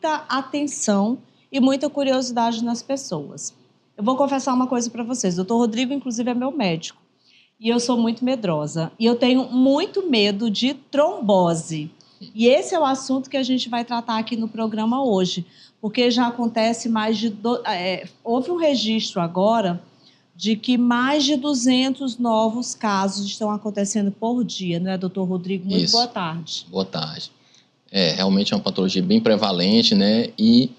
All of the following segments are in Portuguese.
muita atenção e muita curiosidade nas pessoas. Eu vou confessar uma coisa para vocês. O Dr. Rodrigo, inclusive, é meu médico. E eu sou muito medrosa. E eu tenho muito medo de trombose. E esse é o assunto que a gente vai tratar aqui no programa hoje. Porque já acontece mais de... houve um registro agora de que mais de 200 novos casos estão acontecendo por dia, né, doutor Rodrigo? Muito boa tarde. Boa tarde. Realmente é uma patologia bem prevalente, né? E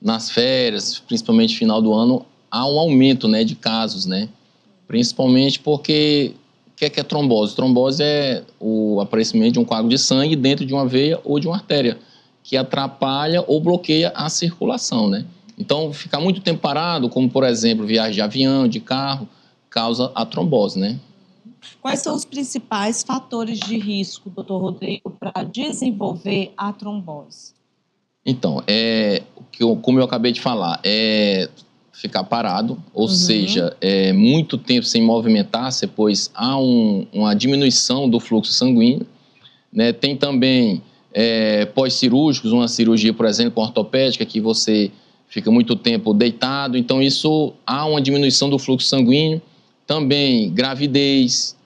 nas férias, principalmente final do ano, há um aumento, né, de casos, né? Principalmente porque o que é trombose? Trombose é o aparecimento de um coágulo de sangue dentro de uma veia ou de uma artéria, que atrapalha ou bloqueia a circulação, né? Então, ficar muito tempo parado, como, por exemplo, viagem de avião, de carro, causa a trombose, né? Quais são os principais fatores de risco, doutor Rodrigo, para desenvolver a trombose? Então, como eu acabei de falar, ficar parado, ou seja, muito tempo sem movimentar-se, pois há uma diminuição do fluxo sanguíneo, né? Tem também pós-cirúrgicos, uma cirurgia, por exemplo, ortopédica, que você fica muito tempo deitado, então isso há uma diminuição do fluxo sanguíneo. Também gravidez,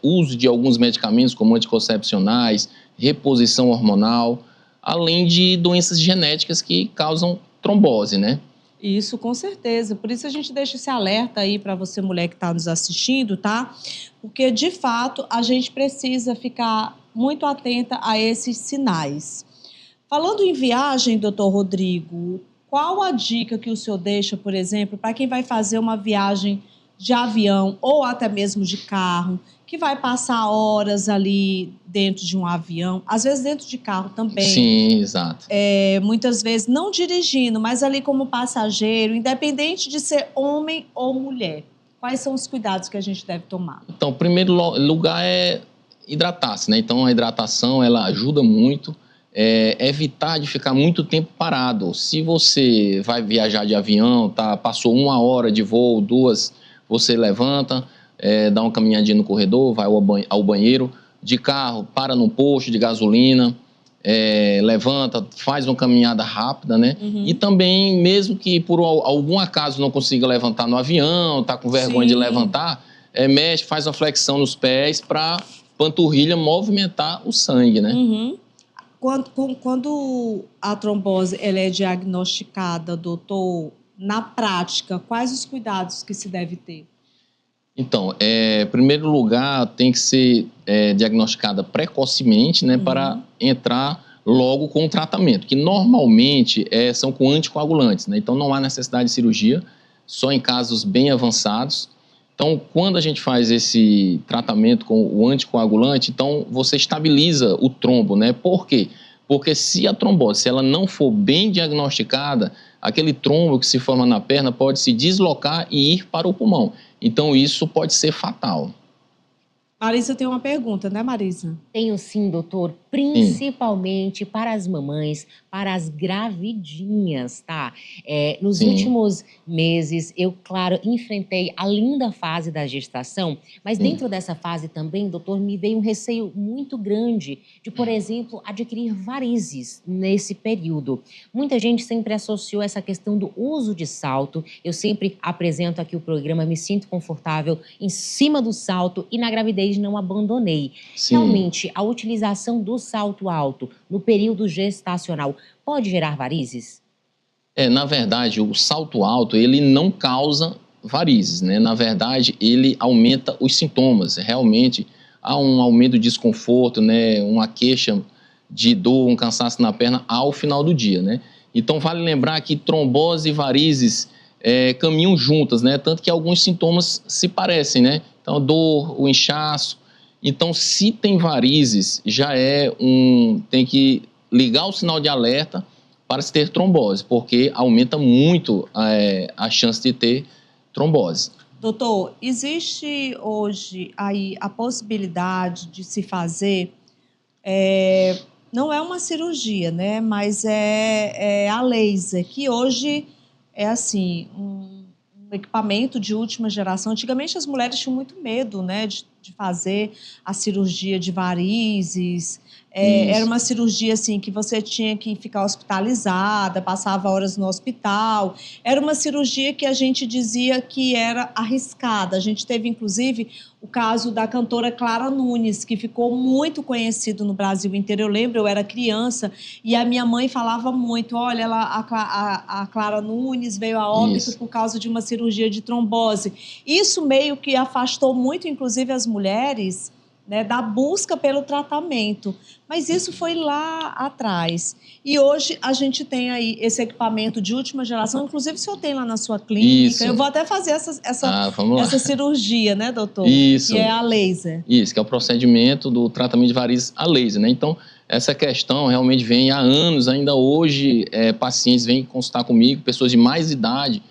uso de alguns medicamentos como anticoncepcionais, reposição hormonal, além de doenças genéticas que causam trombose, né? Isso, com certeza. Por isso a gente deixa esse alerta aí para você, mulher que está nos assistindo, tá? Porque, de fato, a gente precisa ficar muito atenta a esses sinais. Falando em viagem, doutor Rodrigo, qual a dica que o senhor deixa, por exemplo, para quem vai fazer uma viagem de avião ou até mesmo de carro, que vai passar horas ali dentro de um avião, às vezes dentro de carro também. Sim, exato. Muitas vezes não dirigindo, mas ali como passageiro, independente de ser homem ou mulher. Quais são os cuidados que a gente deve tomar? Então, o primeiro lugar é hidratar-se, né? Então, a hidratação, ela ajuda muito. Evitar de ficar muito tempo parado. Se você vai viajar de avião, passou 1 hora de voo, 2, você levanta, dá uma caminhadinha no corredor, vai ao banheiro. De carro, para num posto de gasolina, levanta, faz uma caminhada rápida, né? E também, mesmo que por algum acaso não consiga levantar no avião, está com vergonha de levantar, mexe, faz uma flexão nos pés para panturrilha movimentar o sangue, né? Quando a trombose ela é diagnosticada, doutor, na prática, quais os cuidados que se deve ter? Então, em primeiro lugar, tem que ser diagnosticada precocemente, né, para entrar logo com o tratamento, que normalmente são com anticoagulantes, né? Então não há necessidade de cirurgia, só em casos bem avançados. Então, quando a gente faz esse tratamento com o anticoagulante, então você estabiliza o trombo, né? Por quê? Porque se a trombose, se ela não for bem diagnosticada, aquele trombo que se forma na perna pode se deslocar e ir para o pulmão. Então, isso pode ser fatal. Marisa tem uma pergunta, né, Marisa? Tenho sim, doutor, principalmente para as mamães, para as gravidinhas, tá? Nos últimos meses, eu, claro, enfrentei a linda fase da gestação, mas dentro dessa fase também, doutor, me veio um receio muito grande de, por exemplo, adquirir varizes nesse período. Muita gente sempre associou essa questão do uso de salto. Eu sempre apresento aqui o programa, me sinto confortável em cima do salto e na gravidez não abandonei. Realmente, a utilização do salto alto no período gestacional pode gerar varizes? Na verdade, o salto alto, ele não causa varizes, né? Na verdade, ele aumenta os sintomas. Realmente, há um aumento de desconforto, né? Uma queixa de dor, um cansaço na perna ao final do dia, né? Então, vale lembrar que trombose e varizes caminham juntas, né? Tanto que alguns sintomas se parecem, né? Então, dor, o inchaço. Então, se tem varizes, tem que ligar o sinal de alerta para se ter trombose, porque aumenta muito a chance de ter trombose. Doutor, existe hoje aí a possibilidade de se fazer, não é uma cirurgia, né? Mas é a laser, que hoje é assim, um equipamento de última geração. Antigamente as mulheres tinham muito medo, né, de fazer a cirurgia de varizes. Era uma cirurgia assim que você tinha que ficar hospitalizada, passava horas no hospital. Era uma cirurgia que a gente dizia que era arriscada. A gente teve, inclusive, o caso da cantora Clara Nunes, que ficou muito conhecido no Brasil inteiro. Eu lembro, eu era criança e a minha mãe falava muito, olha, a Clara Nunes veio a óbito por causa de uma cirurgia de trombose. Isso meio que afastou muito, inclusive, as mulheres, né, da busca pelo tratamento. Mas isso foi lá atrás. E hoje a gente tem aí esse equipamento de última geração, inclusive o senhor tem lá na sua clínica. Isso. Eu vou até fazer essa cirurgia, né, doutor? Isso. Que é a laser. Isso, que é o procedimento do tratamento de varizes a laser, né? Então, essa questão realmente vem há anos, ainda hoje, pacientes vêm consultar comigo, pessoas de mais idade,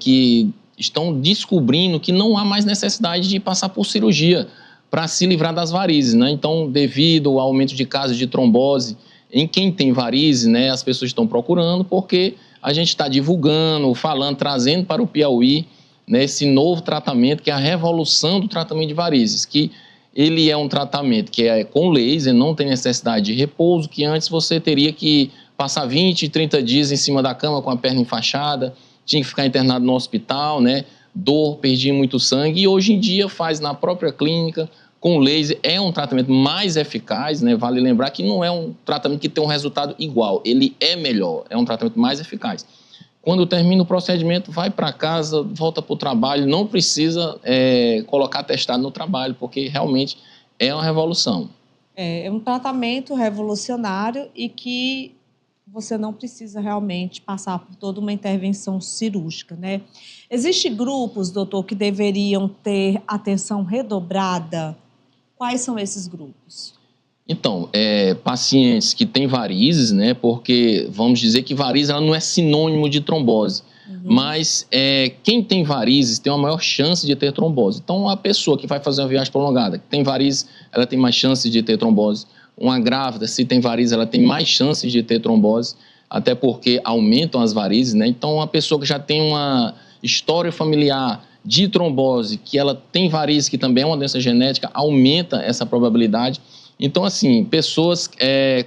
que estão descobrindo que não há mais necessidade de passar por cirurgia para se livrar das varizes, né? Então, devido ao aumento de casos de trombose, em quem tem varizes, né, as pessoas estão procurando, porque a gente está divulgando, falando, trazendo para o Piauí, né, esse novo tratamento, que é a revolução do tratamento de varizes, que ele é um tratamento que é com laser, não tem necessidade de repouso, que antes você teria que passar 20, 30 dias em cima da cama com a perna enfaixada, tinha que ficar internado no hospital, né? Dor, perdia muito sangue, e hoje em dia faz na própria clínica, com laser. É um tratamento mais eficaz, né? Vale lembrar que não é um tratamento que tem um resultado igual, ele é melhor, é um tratamento mais eficaz. Quando termina o procedimento, vai para casa, volta para o trabalho, não precisa colocar atestado no trabalho, porque realmente é uma revolução. É um tratamento revolucionário e que você não precisa realmente passar por toda uma intervenção cirúrgica, né? Existem grupos, doutor, que deveriam ter atenção redobrada? Quais são esses grupos? Então, pacientes que têm varizes, né? Porque vamos dizer que varizes ela não é sinônimo de trombose, mas quem tem varizes tem uma maior chance de ter trombose. Então, a pessoa que vai fazer uma viagem prolongada, que tem varizes, ela tem mais chances de ter trombose. Uma grávida, se tem varizes, ela tem mais chances de ter trombose, até porque aumentam as varizes, né? Então, uma pessoa que já tem uma história familiar de trombose, que ela tem varizes, que também é uma doença genética, aumenta essa probabilidade. Então, assim, pessoas,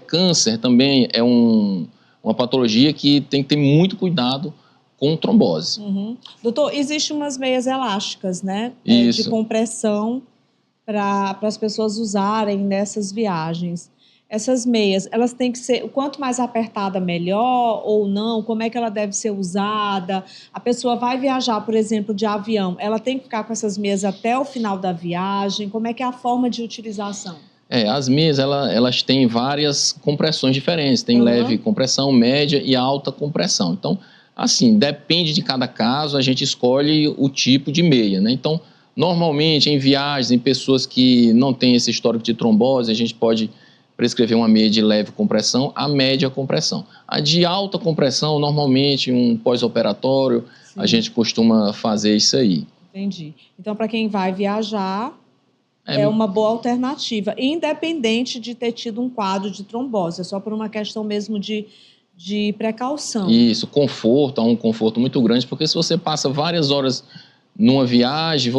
câncer também é uma patologia que tem que ter muito cuidado com trombose. Doutor, existem umas meias elásticas, né? Isso. De compressão para as pessoas usarem nessas viagens. Essas meias, elas têm que ser, o quanto mais apertada, melhor ou não? Como é que ela deve ser usada? A pessoa vai viajar, por exemplo, de avião, ela tem que ficar com essas meias até o final da viagem? Como é que é a forma de utilização? As meias, elas têm várias compressões diferentes. Tem leve compressão, média e alta compressão. Então, assim, depende de cada caso, a gente escolhe o tipo de meia, né? Então, normalmente, em viagens, em pessoas que não têm esse histórico de trombose, a gente pode prescrever uma meia de leve compressão a média compressão. A de alta compressão, normalmente, um pós-operatório, a gente costuma fazer isso aí. Entendi. Então, para quem vai viajar, é uma boa alternativa, independente de ter tido um quadro de trombose, é só por uma questão mesmo de precaução. Isso, conforto, há um conforto muito grande, porque se você passa várias horas numa viagem,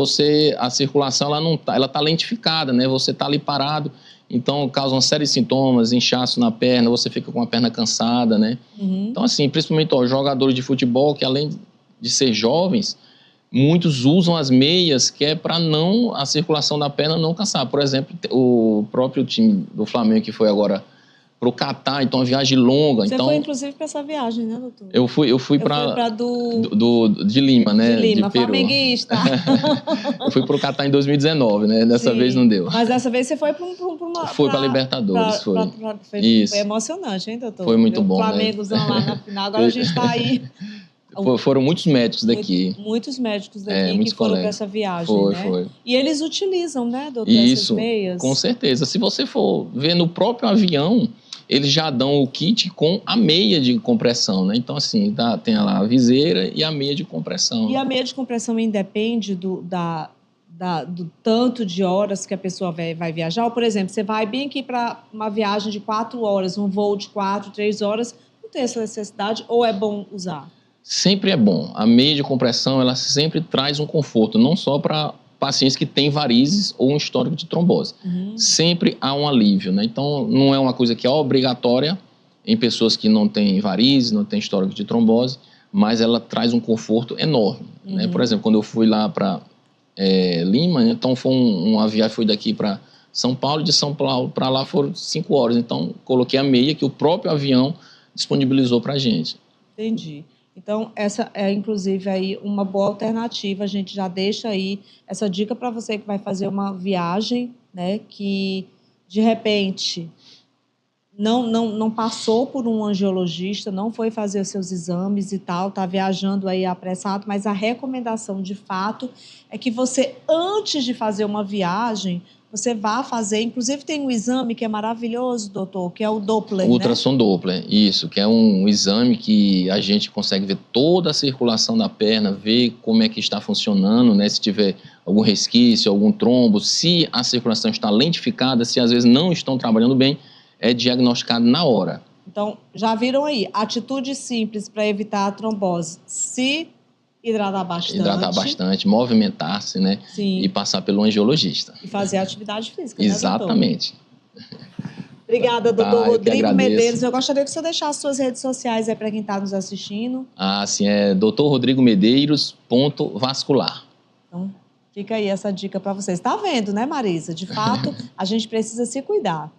a circulação ela está lentificada, né? Você está ali parado, então causa uma série de sintomas, inchaço na perna, você fica com a perna cansada, né? Então, assim, principalmente jogadores de futebol, que além de ser jovens, muitos usam as meias, que é para a circulação da perna não cansar. Por exemplo, o próprio time do Flamengo, que foi agora para o Catar, então uma viagem longa. Você foi, inclusive, para essa viagem, né, doutor? Eu fui para de Lima, né? De Lima, de Peru. Flamenguista. Eu fui para o Catar em 2019, né? Dessa vez não deu. Mas dessa vez você foi para uma... Fui para Libertadores, foi. Isso. Foi emocionante, hein, doutor? Foi muito bom, Flamengozão, né? Lá na final, agora a gente está aí... Foram muitos médicos daqui. Muitos médicos daqui que foram para essa viagem, Foi. E eles utilizam, né, doutor, essas meias? Com certeza. Se você for ver no próprio avião, eles já dão o kit com a meia de compressão, né? Então, assim, tem lá a viseira e a meia de compressão. E a meia de compressão independe do tanto de horas que a pessoa vai viajar? Ou, por exemplo, você vai bem aqui para uma viagem de 4 horas, um voo de 4, 3 horas, não tem essa necessidade ou é bom usar? Sempre é bom. A meia de compressão, ela sempre traz um conforto, não só para pacientes que têm varizes ou um histórico de trombose. Sempre há um alívio, né? Então, não é uma coisa que é obrigatória em pessoas que não têm varizes, não têm histórico de trombose, mas ela traz um conforto enorme, né? Por exemplo, quando eu fui lá para Lima, então foi uma viagem, foi daqui para São Paulo, de São Paulo para lá foram 5 horas, então coloquei a meia que o próprio avião disponibilizou para a gente. Entendi. Então, essa é, inclusive, aí uma boa alternativa. A gente já deixa aí essa dica para você que vai fazer uma viagem, né? Que, de repente, não passou por um angiologista, não foi fazer os seus exames e tal, está viajando aí apressado, mas a recomendação, de fato, é que você, antes de fazer uma viagem, você vá fazer, inclusive tem um exame que é maravilhoso, doutor, que é o Doppler, O ultrassom Doppler, isso, que é um exame que a gente consegue ver toda a circulação da perna, ver como é que está funcionando, né? Se tiver algum resquício, algum trombo, se a circulação está lentificada, se às vezes não estão trabalhando bem, é diagnosticado na hora. Então, já viram aí, atitude simples para evitar a trombose. Se hidratar bastante. Hidratar bastante, movimentar-se, né? Sim. E passar pelo angiologista. E fazer atividade física, Exatamente. Né, obrigada, doutor Rodrigo Medeiros. Medeiros. Eu gostaria que o senhor deixasse suas redes sociais aí para quem está nos assistindo. Sim, é Dr. Rodrigo Medeiros, #vascular. Então, fica aí essa dica para vocês. Está vendo, né, Marisa? De fato, a gente precisa se cuidar.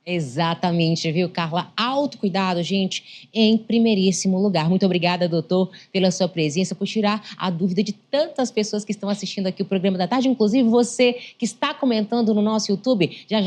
Exatamente, viu, Carla? Autocuidado, gente, em primeiríssimo lugar. Muito obrigada, doutor, pela sua presença, por tirar a dúvida de tantas pessoas que estão assistindo aqui o programa da tarde, inclusive você que está comentando no nosso YouTube. Já